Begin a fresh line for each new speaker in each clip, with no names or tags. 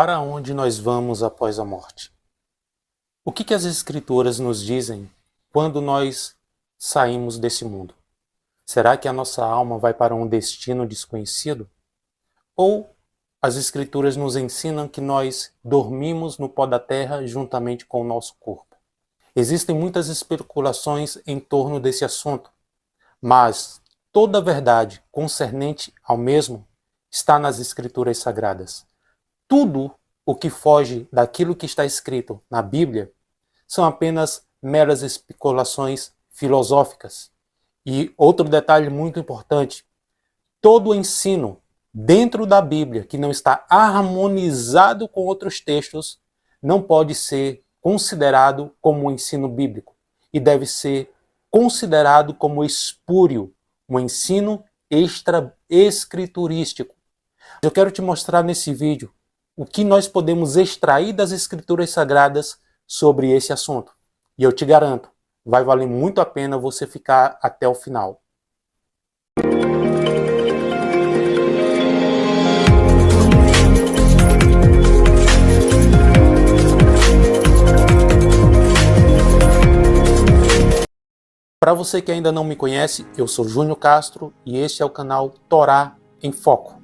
Para onde nós vamos após a morte? O que as Escrituras nos dizem quando nós saímos desse mundo? Será que a nossa alma vai para um destino desconhecido? Ou as Escrituras nos ensinam que nós dormimos no pó da terra juntamente com o nosso corpo? Existem muitas especulações em torno desse assunto, mas toda a verdade concernente ao mesmo está nas Escrituras Sagradas. Tudo o que foge daquilo que está escrito na Bíblia são apenas meras especulações filosóficas. E outro detalhe muito importante, todo o ensino dentro da Bíblia que não está harmonizado com outros textos não pode ser considerado como um ensino bíblico e deve ser considerado como espúrio, um ensino extra-escriturístico. Eu quero te mostrar nesse vídeo o que nós podemos extrair das Escrituras Sagradas sobre esse assunto. E eu te garanto, vai valer muito a pena você ficar até o final. Para você que ainda não me conhece, eu sou Júnior Castro e este é o canal Torá em Foco.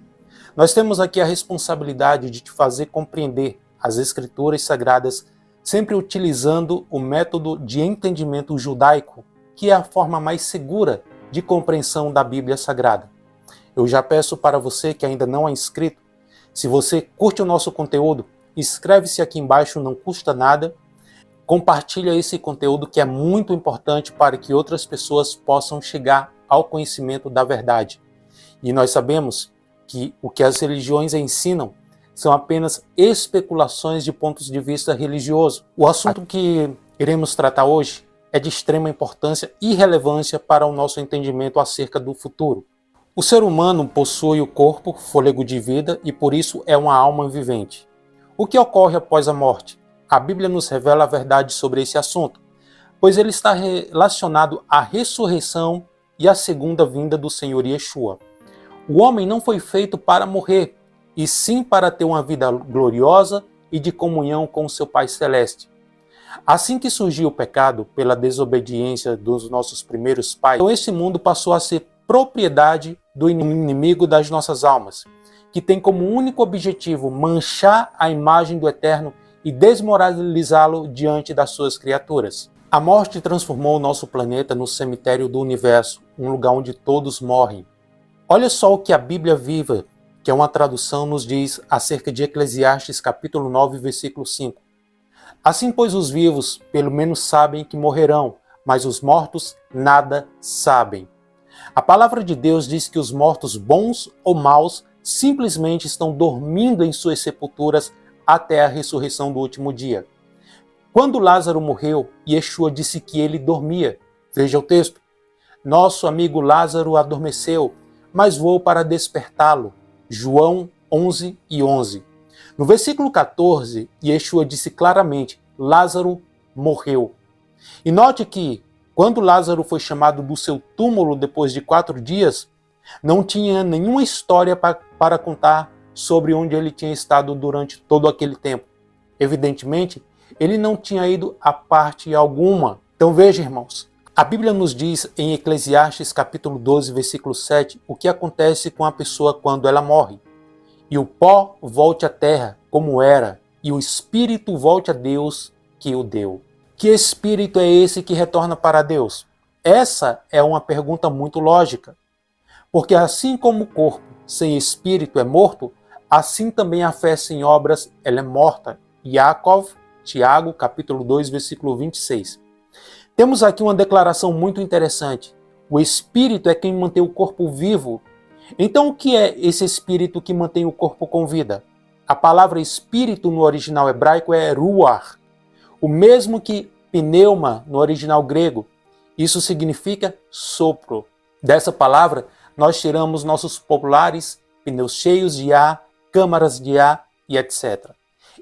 Nós temos aqui a responsabilidade de te fazer compreender as Escrituras Sagradas sempre utilizando o método de entendimento judaico, que é a forma mais segura de compreensão da Bíblia Sagrada. Eu já peço para você que ainda não é inscrito, se você curte o nosso conteúdo, inscreve-se aqui embaixo, não custa nada. Compartilha esse conteúdo que é muito importante para que outras pessoas possam chegar ao conhecimento da verdade. E nós sabemos que o que as religiões ensinam são apenas especulações de pontos de vista religioso. O assunto que iremos tratar hoje é de extrema importância e relevância para o nosso entendimento acerca do futuro. O ser humano possui o corpo, fôlego de vida, e por isso é uma alma vivente. O que ocorre após a morte? A Bíblia nos revela a verdade sobre esse assunto, pois ele está relacionado à ressurreição e à segunda vinda do Senhor Yeshua. O homem não foi feito para morrer, e sim para ter uma vida gloriosa e de comunhão com o seu Pai Celeste. Assim que surgiu o pecado pela desobediência dos nossos primeiros pais, então esse mundo passou a ser propriedade do inimigo das nossas almas, que tem como único objetivo manchar a imagem do Eterno e desmoralizá-lo diante das suas criaturas. A morte transformou o nosso planeta no cemitério do universo, um lugar onde todos morrem. Olha só o que a Bíblia Viva, que é uma tradução, nos diz acerca de Eclesiastes capítulo 9, versículo 5. Assim, pois, os vivos pelo menos sabem que morrerão, mas os mortos nada sabem. A palavra de Deus diz que os mortos, bons ou maus, simplesmente estão dormindo em suas sepulturas até a ressurreição do último dia. Quando Lázaro morreu, Yeshua disse que ele dormia. Veja o texto. Nosso amigo Lázaro adormeceu, mas vou para despertá-lo. João 11:11. No versículo 14, Yeshua disse claramente, Lázaro morreu. E note que, quando Lázaro foi chamado do seu túmulo depois de 4 dias, não tinha nenhuma história para contar sobre onde ele tinha estado durante todo aquele tempo. Evidentemente, ele não tinha ido a parte alguma. Então veja, irmãos, a Bíblia nos diz em Eclesiastes capítulo 12, versículo 7, o que acontece com a pessoa quando ela morre. E o pó volte à terra como era, e o espírito volte a Deus que o deu. Que espírito é esse que retorna para Deus? Essa é uma pergunta muito lógica. Porque assim como o corpo sem espírito é morto, assim também a fé sem obras ela é morta. Yaakov, Tiago, capítulo 2, versículo 26. Temos aqui uma declaração muito interessante. O espírito é quem mantém o corpo vivo. Então o que é esse espírito que mantém o corpo com vida? A palavra espírito no original hebraico é ruach, o mesmo que pneuma no original grego. Isso significa sopro. Dessa palavra, nós tiramos nossos populares pneus cheios de ar, câmaras de ar e etc.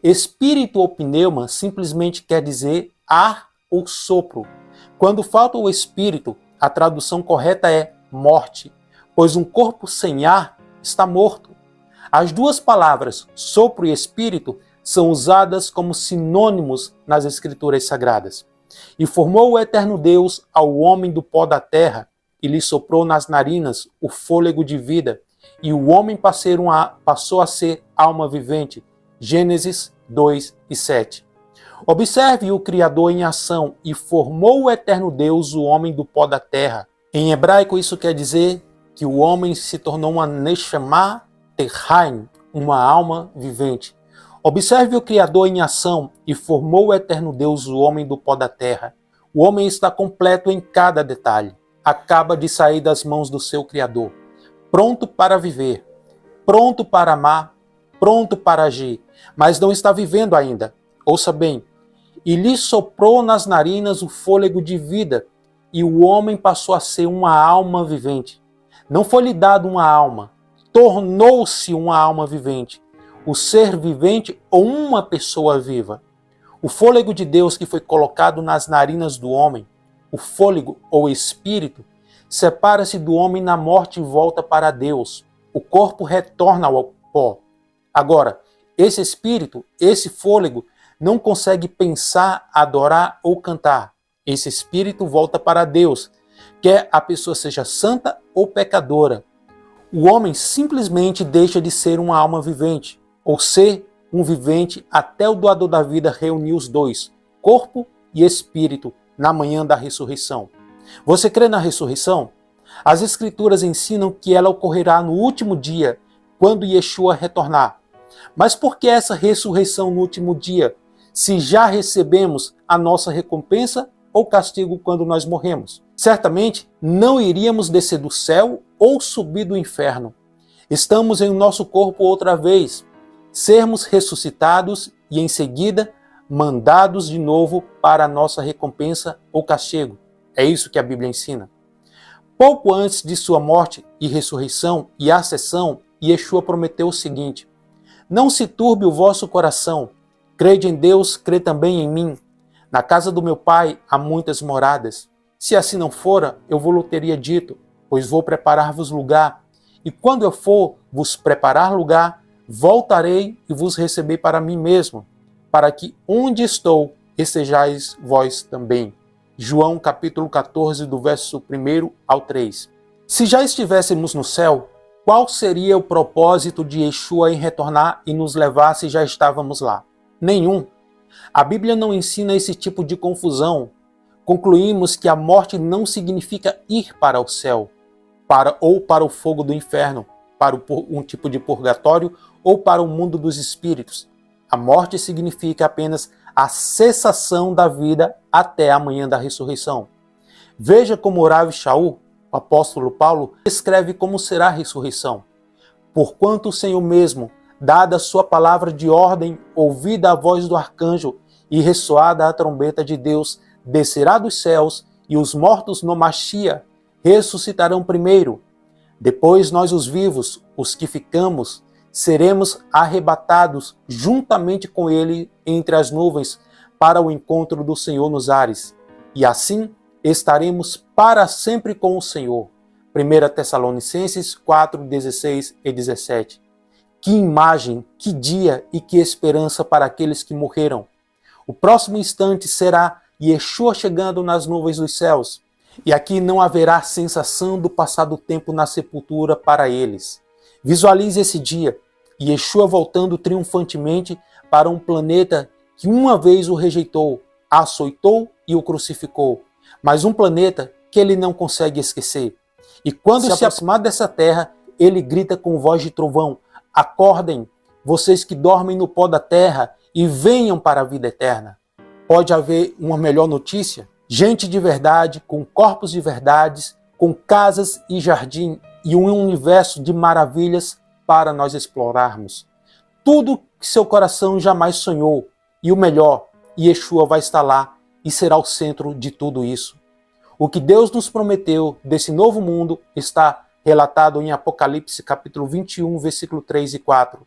Espírito ou pneuma simplesmente quer dizer ar ou sopro. Quando falta o espírito, a tradução correta é morte, pois um corpo sem ar está morto. As duas palavras, sopro e espírito, são usadas como sinônimos nas Escrituras Sagradas. E formou o eterno Deus ao homem do pó da terra, e lhe soprou nas narinas o fôlego de vida, e o homem passou a ser alma vivente. Gênesis 2:7. Observe o Criador em ação, e formou o eterno Deus o homem do pó da terra. Em hebraico isso quer dizer que o homem se tornou uma Neshama Terraim, uma alma vivente. Observe o Criador em ação, e formou o eterno Deus o homem do pó da terra. O homem está completo em cada detalhe. Acaba de sair das mãos do seu Criador, pronto para viver, pronto para amar, pronto para agir, mas não está vivendo ainda. Ouça bem, e lhe soprou nas narinas o fôlego de vida, e o homem passou a ser uma alma vivente. Não foi lhe dado uma alma, tornou-se uma alma vivente, o ser vivente ou uma pessoa viva. O fôlego de Deus que foi colocado nas narinas do homem, o fôlego ou espírito, separa-se do homem na morte e volta para Deus. O corpo retorna ao pó. Agora, esse espírito, esse fôlego, não consegue pensar, adorar ou cantar. Esse espírito volta para Deus, quer a pessoa seja santa ou pecadora. O homem simplesmente deixa de ser uma alma vivente, ou ser um vivente até o doador da vida reunir os dois, corpo e espírito, na manhã da ressurreição. Você crê na ressurreição? As Escrituras ensinam que ela ocorrerá no último dia, quando Yeshua retornar. Mas por que essa ressurreição no último dia, se já recebemos a nossa recompensa ou castigo quando nós morremos? Certamente não iríamos descer do céu ou subir do inferno. Estamos em nosso corpo outra vez, sermos ressuscitados e em seguida mandados de novo para a nossa recompensa ou castigo. É isso que a Bíblia ensina. Pouco antes de sua morte e ressurreição e ascensão, Yeshua prometeu o seguinte: não se turbe o vosso coração, crede em Deus, crê também em mim. Na casa do meu Pai há muitas moradas. Se assim não fora, eu vou-lhe teria dito, pois vou preparar-vos lugar. E quando eu for vos preparar lugar, voltarei e vos receber para mim mesmo, para que onde estou estejais vós também. João capítulo 14, do verso 1 ao 3. Se já estivéssemos no céu, qual seria o propósito de Yeshua em retornar e nos levar se já estávamos lá? Nenhum. A Bíblia não ensina esse tipo de confusão. Concluímos que a morte não significa ir para o céu, para o fogo do inferno, para um tipo de purgatório ou para o mundo dos espíritos. A morte significa apenas a cessação da vida até a manhã da ressurreição. Veja como Rav Shaul, o apóstolo Paulo, descreve como será a ressurreição. Porquanto o Senhor mesmo, dada a sua palavra de ordem, ouvida a voz do arcanjo e ressoada a trombeta de Deus, descerá dos céus e os mortos no Machia ressuscitarão primeiro. Depois nós os vivos, os que ficamos, seremos arrebatados juntamente com ele entre as nuvens para o encontro do Senhor nos ares. E assim estaremos para sempre com o Senhor. 1 Tessalonicenses 4, 16 e 17. Que imagem, que dia e que esperança para aqueles que morreram. O próximo instante será Yeshua chegando nas nuvens dos céus. E aqui não haverá sensação do passado tempo na sepultura para eles. Visualize esse dia, Yeshua voltando triunfantemente para um planeta que uma vez o rejeitou, açoitou e o crucificou, mas um planeta que ele não consegue esquecer. E quando se aproximar dessa terra, ele grita com voz de trovão: acordem, vocês que dormem no pó da terra, e venham para a vida eterna. Pode haver uma melhor notícia? Gente de verdade, com corpos de verdades, com casas e jardim, e um universo de maravilhas para nós explorarmos. Tudo que seu coração jamais sonhou, e o melhor, Yeshua vai estar lá e será o centro de tudo isso. O que Deus nos prometeu desse novo mundo está relatado em Apocalipse capítulo 21, versículo 3 e 4.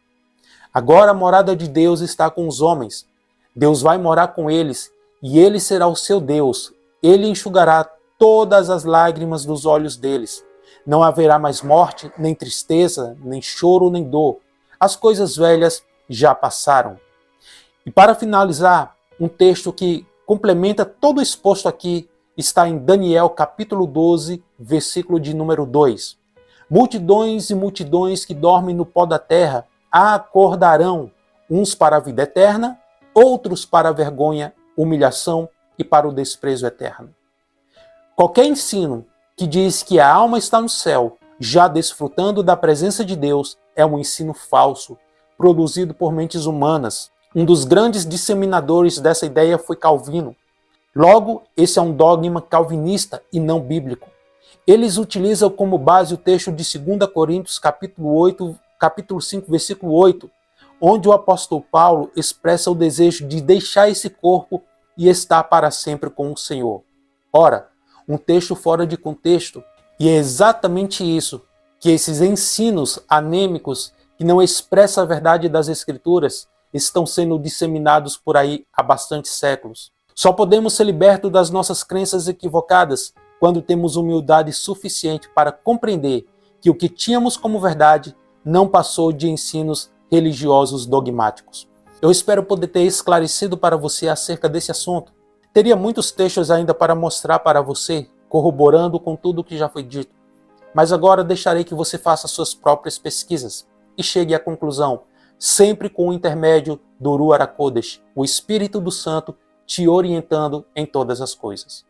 Agora a morada de Deus está com os homens. Deus vai morar com eles, e ele será o seu Deus. Ele enxugará todas as lágrimas dos olhos deles. Não haverá mais morte, nem tristeza, nem choro, nem dor. as coisas velhas já passaram. E para finalizar, um texto que complementa todo o exposto aqui está em Daniel capítulo 12, versículo de número 2. Multidões e multidões que dormem no pó da terra acordarão, uns para a vida eterna, outros para a vergonha, humilhação e para o desprezo eterno. Qualquer ensino que diz que a alma está no céu, já desfrutando da presença de Deus, é um ensino falso, produzido por mentes humanas. Um dos grandes disseminadores dessa ideia foi Calvino. Logo, esse é um dogma calvinista e não bíblico. Eles utilizam como base o texto de 2 Coríntios capítulo 5, versículo 8, onde o apóstolo Paulo expressa o desejo de deixar esse corpo e estar para sempre com o Senhor. Ora, um texto fora de contexto, e é exatamente isso que esses ensinos anêmicos que não expressam a verdade das Escrituras estão sendo disseminados por aí há bastantes séculos. Só podemos ser libertos das nossas crenças equivocadas quando temos humildade suficiente para compreender que o que tínhamos como verdade não passou de ensinos religiosos dogmáticos. Eu espero poder ter esclarecido para você acerca desse assunto. Teria muitos textos ainda para mostrar para você, corroborando com tudo o que já foi dito. Mas agora deixarei que você faça suas próprias pesquisas e chegue à conclusão, sempre com o intermédio do Ruach HaKodesh, o Espírito do Santo, te orientando em todas as coisas.